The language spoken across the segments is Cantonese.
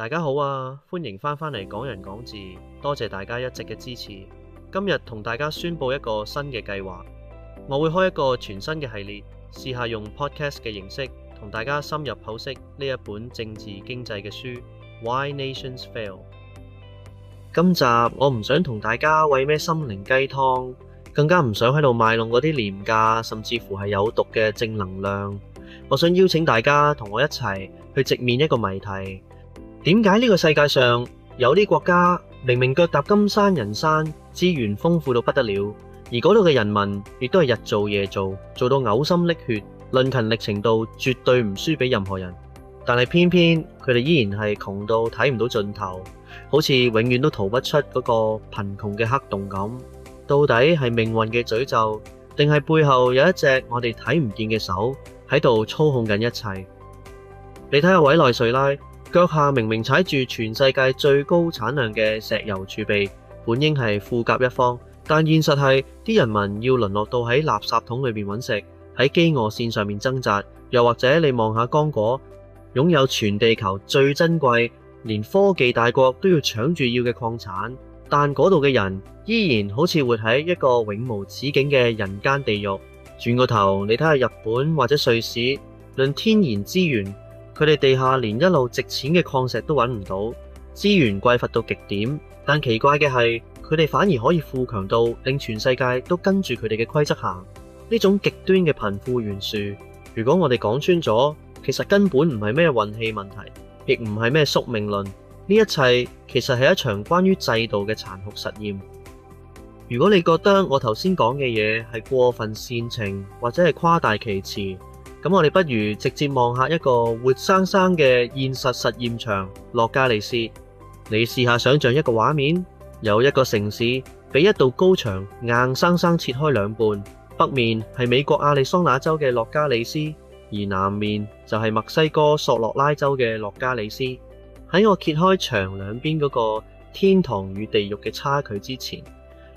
大家好啊，歡迎返嚟港人港字，多謝大家一直嘅支持。今日同大家宣佈一個新嘅計劃，我會開一個全新嘅系列，試下用 podcast 嘅形式同大家深入剖析呢一本政治經濟嘅書《Why Nations Fail》。今集我唔想同大家餵咩心靈雞湯，更加唔想喺度賣弄嗰啲廉價甚至乎係有毒嘅正能量。我想邀請大家同我一齊去直面一個謎題。點解呢個世界上有啲國家明明腳踏金山銀山，資源豐富到不得了，而嗰度嘅人民亦都係日做夜做，做到嘔心瀝血，論勤力程度絕對唔輸俾任何人，但係偏偏佢哋依然係窮到睇唔到盡頭，好似永遠都逃不出嗰個貧窮嘅黑洞咁。到底係命運嘅詛咒，定係背後有一隻我哋睇唔見嘅手喺度操控緊一切？你睇下委內瑞拉，腳下明明踩住全世界最高產量嘅石油儲備，本應係富甲一方，但現實係啲人民要淪落到喺垃圾桶裏面揾食，喺飢餓線上面掙扎。又或者你望下剛果，擁有全地球最珍貴，連科技大國都要搶住要嘅礦產，但嗰度嘅人依然好似活喺一個永無止境嘅人間地獄。轉個頭，你睇下日本或者瑞士，論天然資源，佢哋地下連一路值錢嘅礦石都揾唔到，資源匱乏到極點。但奇怪嘅係，佢哋反而可以富強到令全世界都跟住佢哋嘅規則行。呢種極端嘅貧富懸殊，如果我哋講穿咗，其實根本唔係咩運氣問題，亦唔係咩宿命論。呢一切其實係一場關於制度嘅殘酷實驗。如果你覺得我頭先講嘅嘢係過分煽情或者係誇大其詞，咁我哋不如直接望下一個活生生嘅現實實驗場——洛加利斯。你試下想象一個畫面，有一個城市被一道高牆硬生生切開兩半，北面係美國亞利桑那州嘅洛加利斯，而南面就係墨西哥索諾拉州嘅洛加利斯。喺我揭開牆兩邊嗰個天堂與地獄嘅差距之前，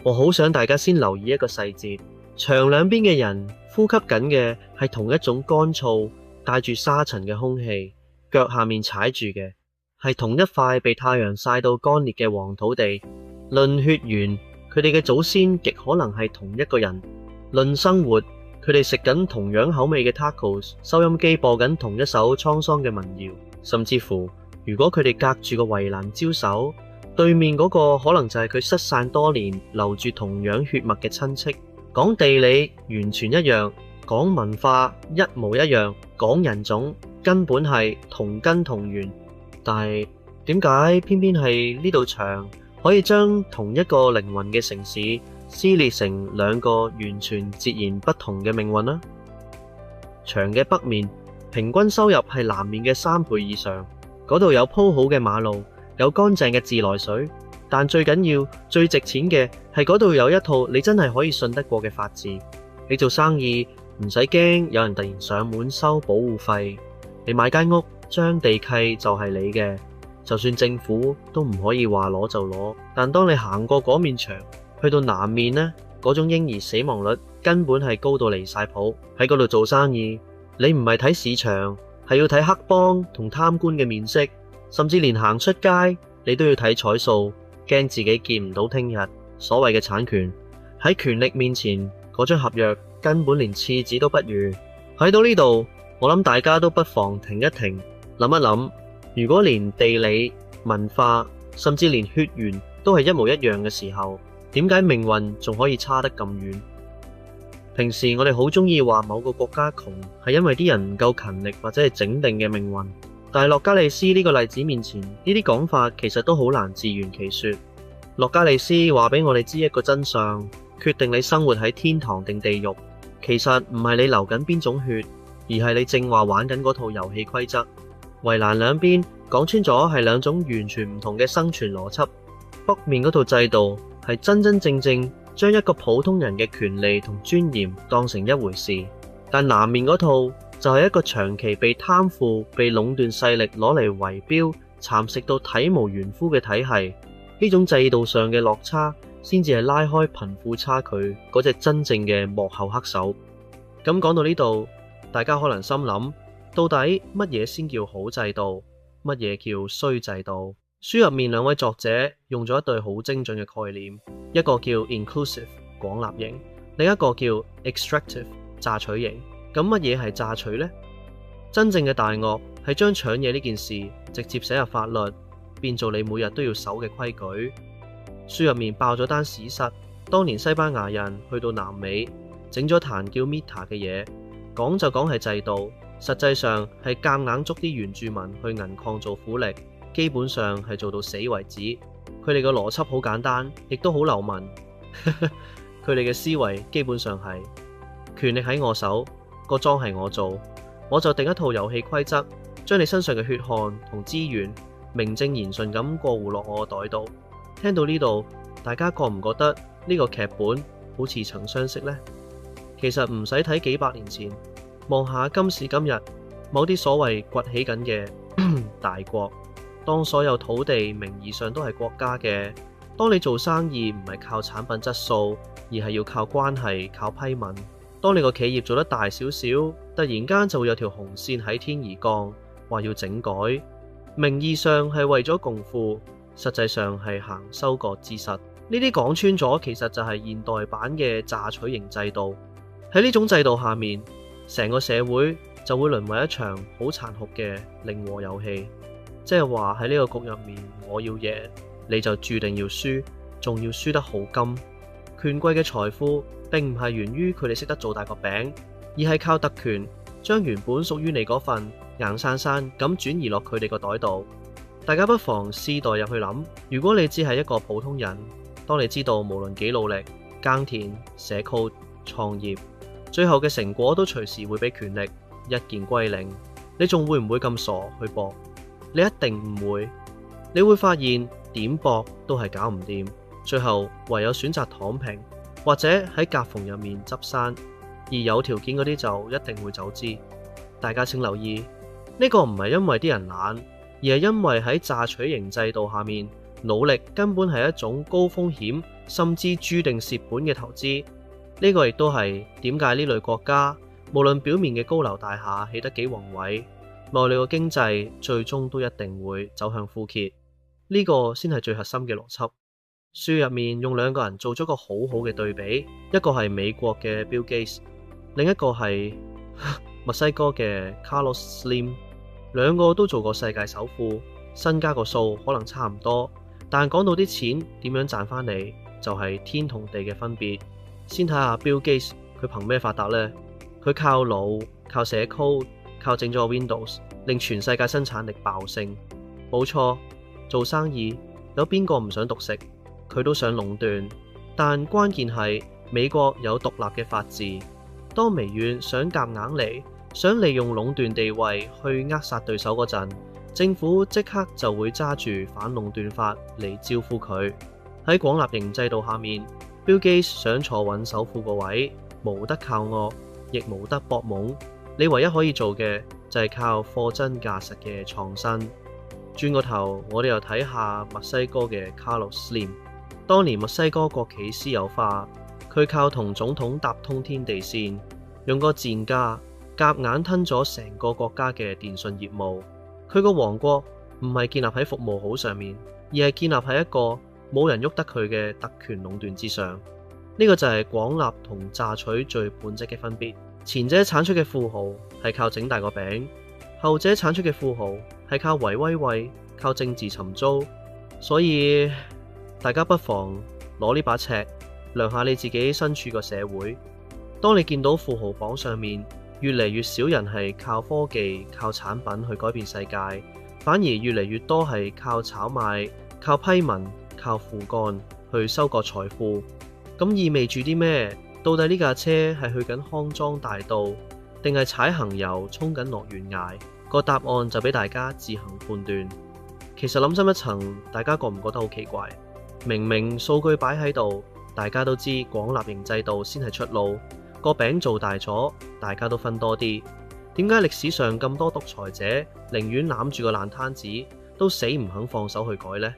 我好想大家先留意一個細節。牆兩邊嘅人呼吸緊嘅係同一種乾燥帶住沙塵嘅空氣，腳下面踩住嘅係同一塊被太陽曬到乾裂嘅黃土地。論血緣，佢哋嘅祖先極可能係同一個人；論生活，佢哋食緊同樣口味嘅 tacos， 收音機播緊同一首滄桑嘅民謠。甚至乎，如果佢哋隔住個圍欄招手，對面嗰個可能就係佢失散多年流住同樣血脈嘅親戚。講地理完全一樣，講文化一模一樣，講人種根本係同根同源。但係點解偏偏係呢道牆可以將同一個靈魂嘅城市撕裂成兩個完全截然不同嘅命運呢？牆嘅北面平均收入係南面嘅3倍以上，嗰度有鋪好嘅馬路，有乾淨嘅自來水。但最緊要、最值錢嘅係嗰度有一套你真係可以信得過嘅法治。你做生意唔使驚有人突然上門收保護費，你買間屋張地契就係你嘅，就算政府都唔可以話攞就攞。但當你行過嗰面牆，去到南面呢，嗰種嬰兒死亡率根本係高到離晒譜。喺嗰度做生意，你唔係睇市場，係要睇黑幫同貪官嘅面色，甚至連行出街你都要睇彩數，驚自己見唔到聽日。所謂嘅產權喺權力面前，嗰張合約根本連廁紙都不如。喺到呢度，我諗大家都不妨停一停，諗一諗，如果連地理、文化，甚至連血緣都係一模一樣嘅時候，點解命運仲可以差得咁遠？平時我哋好中意話某個國家窮，係因為啲人唔夠勤力或者係整定嘅命運。但係洛加利斯呢個例子面前，呢啲講法其實都好難自圓其說。洛加利斯話俾我哋知一個真相，決定你生活喺天堂定地獄，其實唔係你流緊邊種血，而係你正話玩緊嗰套遊戲規則。圍欄兩邊講穿咗係兩種完全唔同嘅生存邏輯。北面嗰套制度係真真正正將一個普通人嘅權利同尊嚴當成一回事，但南面嗰套就係一個長期被貪腐、被壟斷勢力攞嚟圍標、蠶食到體無完膚嘅體系。呢種制度上嘅落差，先至係拉開貧富差距嗰隻真正嘅幕後黑手。咁講到呢度，大家可能心諗，到底乜嘢先叫好制度？乜嘢叫衰制度。書入面兩位作者用咗一對好精準嘅概念，一個叫 inclusive 廣納型，另一個叫 extractive 榨取型。咁乜嘢係榨取呢？真正嘅大惡係將搶嘢呢件事直接寫入法律，變做你每日都要守嘅規矩。書入面爆咗單史實，當年西班牙人去到南美整咗壇叫 Mita 嘅嘢，講就講係制度，實際上係夾硬捉啲原住民去銀礦做苦力，基本上係做到死為止。佢哋嘅邏輯好簡單，亦都好流氓。佢哋嘅思維基本上係權力喺我手，個莊係我做，我就定一套遊戲規則，將你身上嘅血汗同資源名正言順咁過戶落我個袋度。聽到呢度，大家覺唔覺得呢個劇本好似曾相識呢？其實唔使睇幾百年前，望下今時今日某啲所謂崛起緊嘅大國，當所有土地名義上都係國家嘅，當你做生意唔係靠產品質素，而係要靠關係、靠批文。當你個企業做得大少少，突然間就會有條紅線喺天而降，話要整改，名義上係為咗共富，實際上係行收割之實。呢啲講穿咗，其實就係現代版嘅榨取型制度。喺呢種制度下面，成個社會就會淪為一場好殘酷嘅零和遊戲。即係話喺呢個局入面，我要贏，你就注定要輸，仲要輸得好甘。權貴嘅財富並唔係源於佢哋識得做大個餅，而係靠特權將原本屬於你嗰份硬生生咁轉移落佢哋個袋度。大家不妨試代入去諗，如果你只係一個普通人，當你知道無論幾努力耕田、寫 code、創業，最後嘅成果都隨時會俾權力一鍵歸零，你仲會唔會咁傻去搏？你一定唔會。你會發現點搏都係搞唔掂，最後唯有選擇躺平，或者喺夾縫入面執生，而有條件嗰啲就一定會走資。大家請留意，呢個唔係因為啲人懶，而係因為喺榨取型制度下面，努力根本係一種高風險甚至注定蝕本嘅投資。呢個亦都係點解呢類國家無論表面嘅高樓大廈起得幾宏偉，內裏個經濟最終都一定會走向枯竭。呢個先係最核心嘅邏輯。書入面用兩個人做咗個好好嘅對比，一個係美國嘅 Bill Gates，另一個係墨西哥嘅 Carlos Slim。兩個都做過世界首富，身家個數可能差唔多，但講到啲錢點樣賺翻嚟，就係天同地嘅分別。先睇下 Bill Gates，佢憑咩發達呢？佢靠腦、靠寫 code、靠整咗個 Windows，令全世界生產力爆升。冇錯，做生意有邊個唔想獨食？佢都想壟斷，但關鍵係美國有獨立嘅法治。當微軟想夾硬嚟，想利用壟斷地位去扼殺對手嗰陣，政府即刻就會揸住反壟斷法嚟招呼佢。喺廣納型制度下面，Bill Gates 想坐穩首富個位，無得靠惡，亦無得搏懵。你唯一可以做嘅就係靠貨真價實嘅創新。轉個頭，我哋又睇下墨西哥嘅 Carlos Slim。當年墨西哥國企私有化，佢靠同總統搭通天地線，用個賤價夾硬吞咗成個國家嘅電信業務。佢個王國唔係建立喺服務好上面，而係建立喺一個冇人喐得佢嘅特權壟斷之上。呢個就係廣納同榨取最本質嘅分別。前者產出嘅富豪係靠整大個餅，後者產出嘅富豪係靠圍威喂，靠政治尋租。所以大家不妨攞呢把尺量下你自己身處個社會。當你見到富豪榜上面越嚟越少人係靠科技、靠產品去改變世界，反而越嚟越多係靠炒賣、靠批文、靠父幹去收割財富，咁意味住啲咩？到底呢架車係去緊康莊大道，定係踩行油衝緊落懸崖？個答案就俾大家自行判斷。其實諗深一層，大家覺唔覺得好奇怪？明明數據擺喺度，大家都知廣納型制度先係出路，個餅做大咗，大家都分多啲。點解歷史上咁多獨裁者寧願攬住個爛攤子，都死唔肯放手去改呢？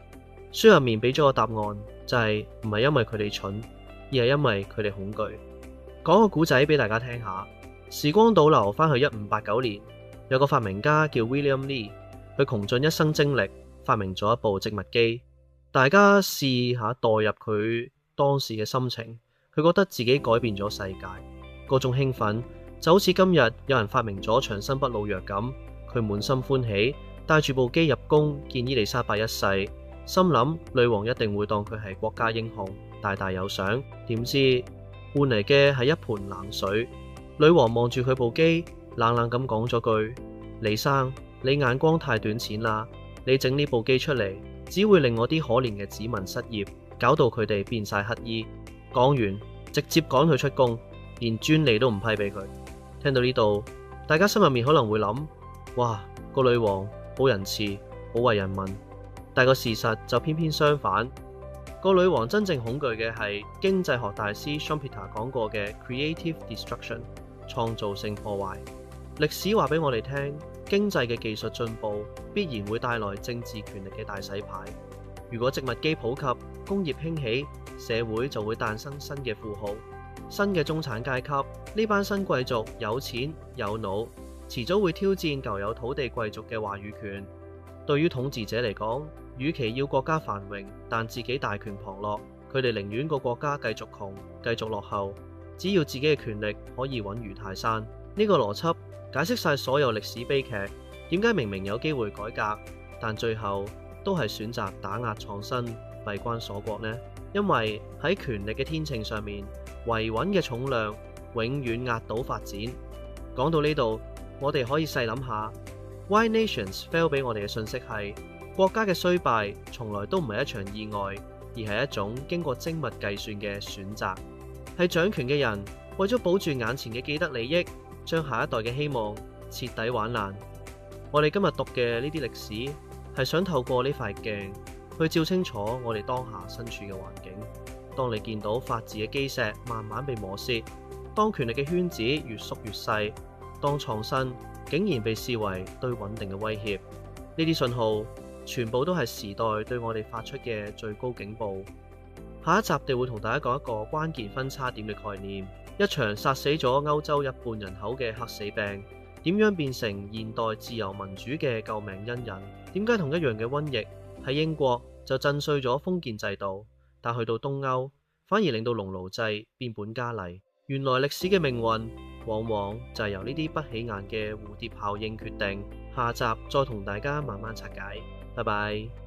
書入面俾咗個答案，就係唔係因為佢哋蠢，而係因為佢哋恐懼。講個古仔俾大家聽下。時光倒流返去1589年，有個發明家叫 William Lee，佢窮盡一生精力發明咗一部植物機。大家試下代入佢當時嘅心情，佢覺得自己改變咗世界，嗰種興奮就好似今日有人發明咗長生不老藥咁。佢滿心歡喜，帶住部機入宮見伊麗莎白一世，心諗女王一定會當佢係國家英雄，大大有賞。點知換嚟嘅係一盆冷水。女王望住佢部機，冷冷咁講咗句：李生，你眼光太短淺啦，你整呢部機出嚟，只會令我啲可憐嘅子民失業，搞到佢哋變晒乞衣。講完直接趕佢出宮，連專利都唔批俾佢。聽到呢度，大家心入面可能會諗：哇，個女王好仁慈，好為人民。但個事實就偏偏相反。個女王真正恐懼嘅係經濟學大師 Schumpeter 講過嘅 creative destruction， 創造性破壞。歷史話俾我哋聽，經濟嘅技術進步必然會帶來政治權力嘅大洗牌。如果植物機普及，工業興起，社會就會誕生新嘅富豪、新嘅中產階級。呢班新貴族有錢有腦，遲早會挑戰舊有土地貴族嘅話語權。對於統治者嚟講，與其要國家繁榮，但自己大權旁落，佢哋寧願個國家繼續窮、繼續落後，只要自己嘅權力可以穩如泰山。呢個邏輯解釋晒所有歷史悲劇。點解明明有機會改革，但最後都係選擇打壓創新、閉關鎖國呢？因為喺權力嘅天秤上面，維穩嘅重量永遠壓倒發展。講到呢度，我哋可以細諗下 Why Nations Fail 俾我哋嘅信息係：國家嘅衰敗從來都唔係一場意外，而係一種經過精密計算嘅選擇。係掌權嘅人為咗保住眼前嘅既得利益，將下一代嘅希望徹底玩爛。我哋今日讀嘅呢啲歷史，係想透過呢塊鏡去照清楚我哋當下身處嘅環境。當你見到法治嘅基石慢慢被磨蝕，當權力嘅圈子越縮越細，當創新竟然被視為對穩定嘅威脅，呢啲信號全部都係時代對我哋發出嘅最高警報。下一集我哋會同大家講一個關鍵分叉點嘅概念，一場殺死咗歐洲一半人口嘅黑死病，點樣變成現代自由民主嘅救命恩人？點解同一樣嘅瘟疫喺英國就震碎咗封建制度，但去到東歐反而令到農奴制變本加厲？原來歷史嘅命運往往就係由呢啲不起眼嘅蝴蝶效應決定。下集再同大家慢慢拆解。拜拜。